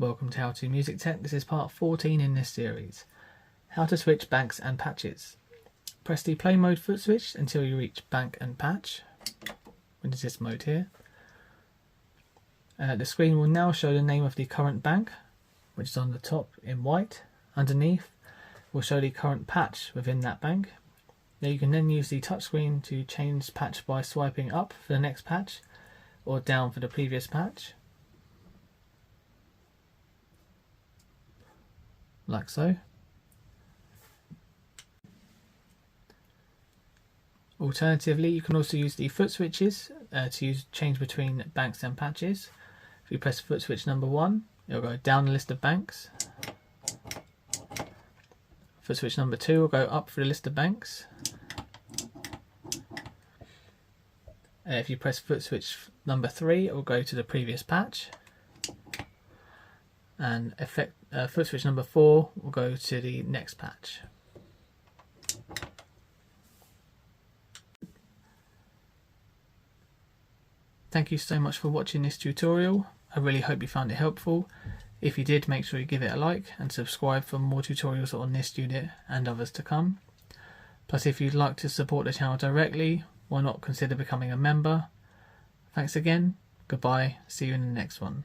welcome to How to Music Tech. This is part 14 in this series. How to switch banks and patches. Press the play mode foot switch until you reach bank and patch, which is this mode here. The screen will now show the name of the current bank, which is on the top in white. Underneath will show the current patch within that bank. Now you can then use the touchscreen to change patch by swiping up for the next patch or down for the previous patch, like so. Alternatively, you can also use the foot switches to change between banks and patches. If you press foot switch number 1, it will go down the list of banks. Foot switch number 2 will go up through the list of banks. If you press foot switch number 3, it will go to the previous patch. And foot switch number 4 will go to the next patch. Thank you so much for watching this tutorial. I really hope you found it helpful. If you did, make sure you give it a like and subscribe for more tutorials on this unit and others to come. Plus, if you'd like to support the channel directly, why not consider becoming a member? Thanks again, goodbye, see you in the next one.